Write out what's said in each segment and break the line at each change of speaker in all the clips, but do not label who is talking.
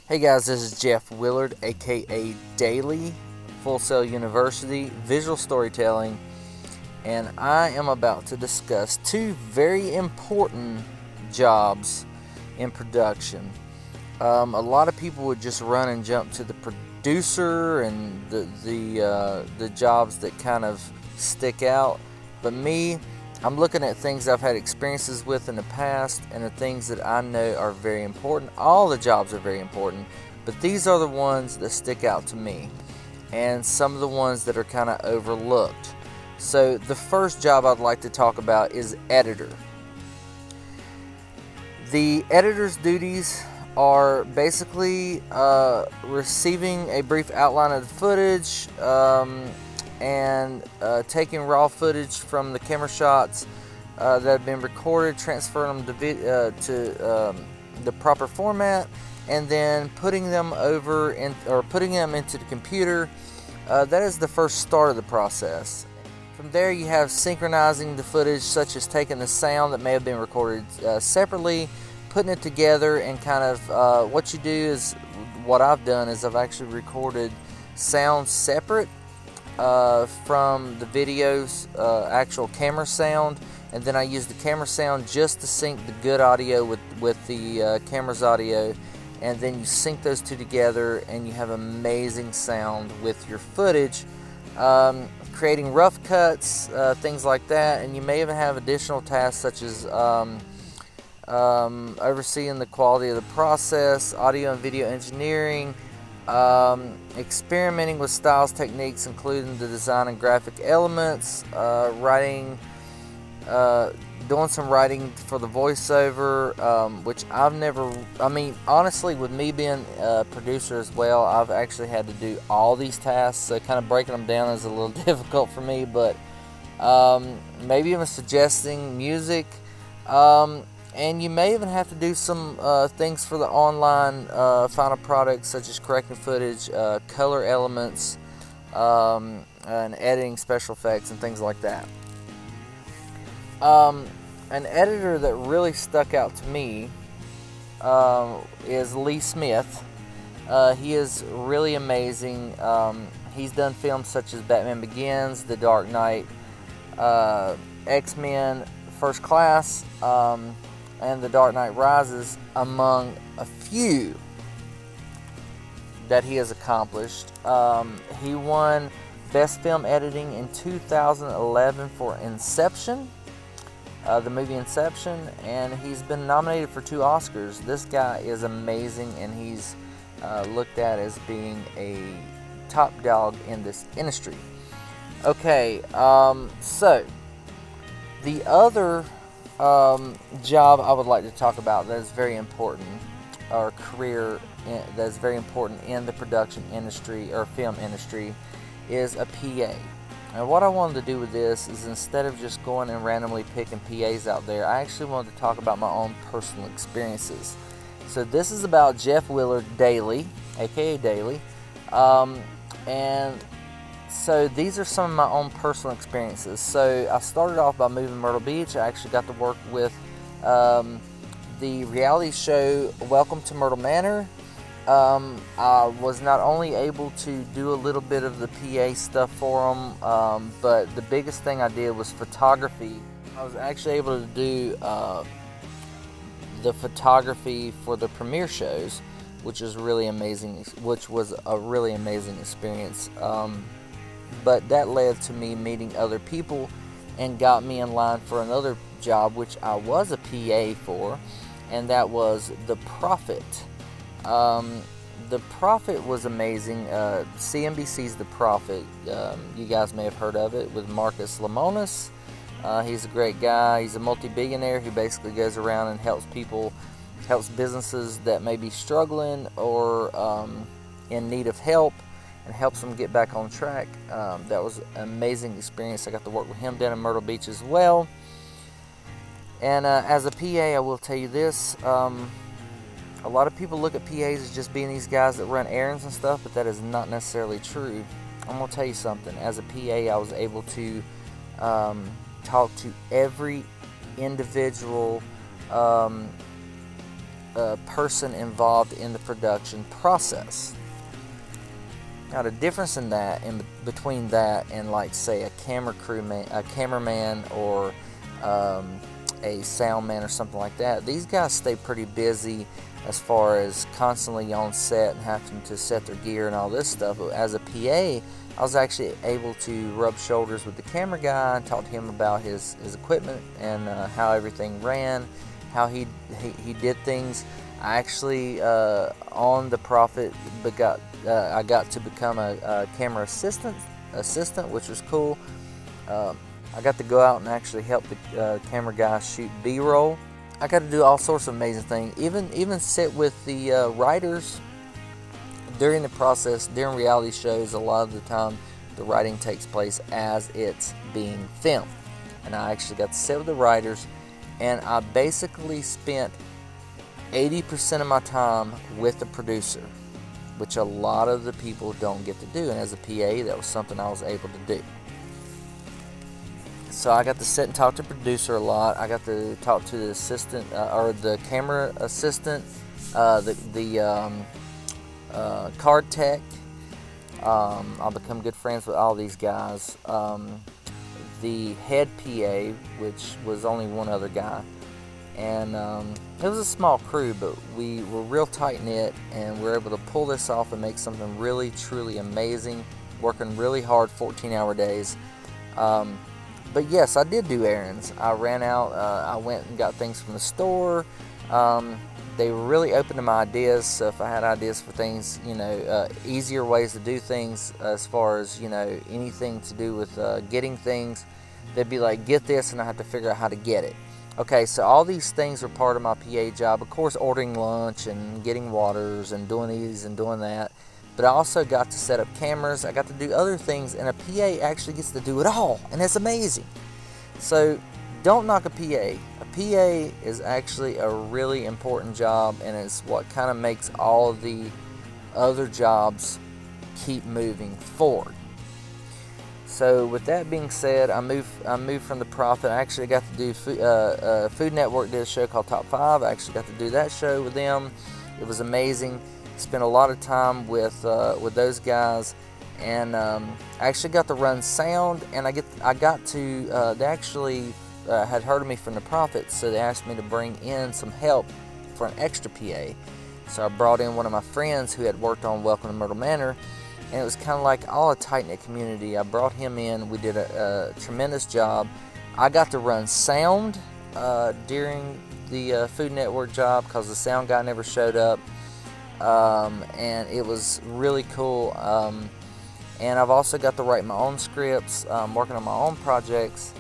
Hey guys, this is Jeff Willard, aka Daily, Full Sail University, Visual Storytelling, and I am about to discuss two very important jobs in production. A lot of people would just run and jump to the producer and the jobs that kind of stick out, but me, I'm looking at things I've had experiences with in the past and the things that I know are very important. All the jobs are very important, but these are the ones that stick out to me and some of the ones that are kind of overlooked. So the first job I'd like to talk about is editor. The editor's duties are basically receiving a brief outline of the footage, and taking raw footage from the camera shots that have been recorded, transferring them to the proper format, and then putting them putting them into the computer. That is the first start of the process. From there, you have synchronizing the footage, such as taking the sound that may have been recorded separately, putting it together, and kind of what you do is, what I've done is I've actually recorded sounds separate from the video's actual camera sound, and then I use the camera sound just to sync the good audio with the camera's audio, and then you sync those two together and you have amazing sound with your footage, creating rough cuts, things like that. And you may even have additional tasks such as overseeing the quality of the process, audio and video engineering, experimenting with styles, techniques, including the design and graphic elements, doing some writing for the voiceover, which honestly, with me being a producer as well, I've actually had to do all these tasks, so kind of breaking them down is a little difficult for me, but maybe even suggesting music, and you may even have to do some things for the online final product, such as correcting footage, color elements, and editing special effects and things like that. An editor that really stuck out to me is Lee Smith. He is really amazing. He's done films such as Batman Begins, The Dark Knight, X-Men, First Class, and The Dark Knight Rises, among a few that he has accomplished. He won Best Film Editing in 2011 for Inception, the movie Inception, and he's been nominated for 2 Oscars. This guy is amazing, and he's looked at as being a top dog in this industry. Okay, so the other job I would like to talk about that is very important, or career that is very important in the production industry or film industry, is a PA. And what I wanted to do with this is, instead of just going and randomly picking PAs out there, I actually wanted to talk about my own personal experiences. So this is about Jeff Willard Daily, aka Daily, and so these are some of my own personal experiences. So I started off by moving to Myrtle Beach. I actually got to work with the reality show Welcome to Myrtle Manor. I was not only able to do a little bit of the PA stuff for them, but the biggest thing I did was photography. I was actually able to do the photography for the premiere shows, which was really amazing. Which was a really amazing experience. But that led to me meeting other people and got me in line for another job, which I was a PA for, and that was The Prophet. The Prophet was amazing. CNBC's The Prophet, you guys may have heard of it, with Marcus Lemonis. He's a great guy. He's a multi-billionaire who basically goes around and helps businesses that may be struggling or in need of help, and helps them get back on track. That was an amazing experience. I got to work with him down in Myrtle Beach as well. And as a PA, I will tell you this, a lot of people look at PAs as just being these guys that run errands and stuff, but that is not necessarily true. I'm going to tell you something. As a PA, I was able to talk to every individual person involved in the production process. Now the difference in that, in between that and like say a cameraman or a sound man or something like that, these guys stay pretty busy as far as constantly on set and having to set their gear and all this stuff. But as a PA, I was actually able to rub shoulders with the camera guy and talk to him about his equipment and how everything ran, how he did things. I actually on the Prophet I got to become a camera assistant, which was cool. I got to go out and actually help the camera guy shoot B-roll. I got to do all sorts of amazing things. Even sit with the writers during the process. During reality shows, a lot of the time the writing takes place as it's being filmed, and I actually got to sit with the writers, and I basically spent 80% of my time with the producer, which a lot of the people don't get to do. And as a PA, that was something I was able to do. So I got to sit and talk to the producer a lot. I got to talk to the assistant or the camera assistant, the card tech. I'll become good friends with all these guys. The head PA, which was only one other guy, and it was a small crew, but we were real tight-knit, and we were able to pull this off and make something really, truly amazing, working really hard 14-hour days. But yes, I did do errands. I ran out, I went and got things from the store. They were really open to my ideas, so if I had ideas for things, you know, easier ways to do things as far as, you know, anything to do with getting things, they'd be like, get this, and I have to figure out how to get it. Okay, so all these things are part of my PA job. Of course, ordering lunch and getting waters and doing these and doing that. But I also got to set up cameras. I got to do other things, and a PA actually gets to do it all, and it's amazing. So don't knock a PA. A PA is actually a really important job, and it's what kind of makes all of the other jobs keep moving forward. So with that being said, I moved from the Prophet. I actually got to do Food Network did a show called Top 5. I actually got to do that show with them. It was amazing. Spent a lot of time with those guys, and I actually got to run sound. And I got to they actually had heard of me from the Prophet, so they asked me to bring in some help for an extra PA. So I brought in one of my friends who had worked on Welcome to Myrtle Manor. And it was kind of like all a tight-knit community. I brought him in. We did a tremendous job. I got to run sound during the Food Network job because the sound guy never showed up. And it was really cool. And I've also got to write my own scripts, working on my own projects.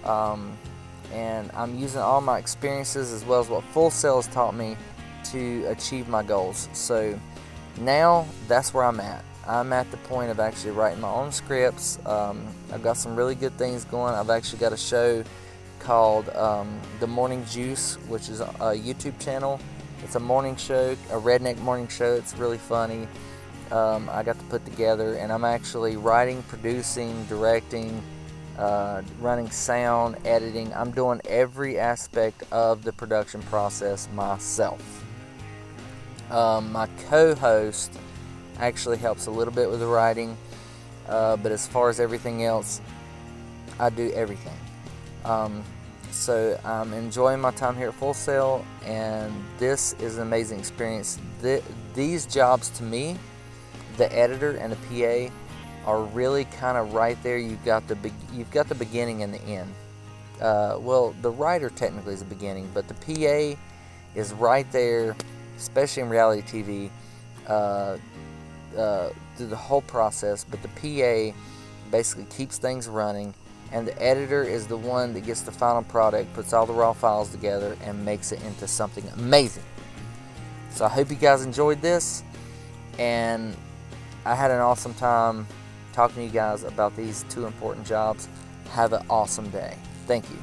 And I'm using all my experiences as well as what Full Sail has taught me to achieve my goals. So now that's where I'm at. I'm at the point of actually writing my own scripts. I've got some really good things going. I've actually got a show called The Morning Juice, which is a YouTube channel. It's a morning show, a redneck morning show. It's really funny. I got to put together, and I'm actually writing, producing, directing, running sound, editing. I'm doing every aspect of the production process myself. My co-host actually helps a little bit with the writing, but as far as everything else, I do everything. So I'm enjoying my time here at Full Sail, and this is an amazing experience. These jobs, to me, the editor and the PA, are really kind of right there. You've got the beginning and the end. Well, the writer technically is the beginning, but the PA is right there, especially in reality TV. Through the whole process, but the PA basically keeps things running, and the editor is the one that gets the final product, puts all the raw files together, and makes it into something amazing. So I hope you guys enjoyed this, and I had an awesome time talking to you guys about these two important jobs. Have an awesome day. Thank you.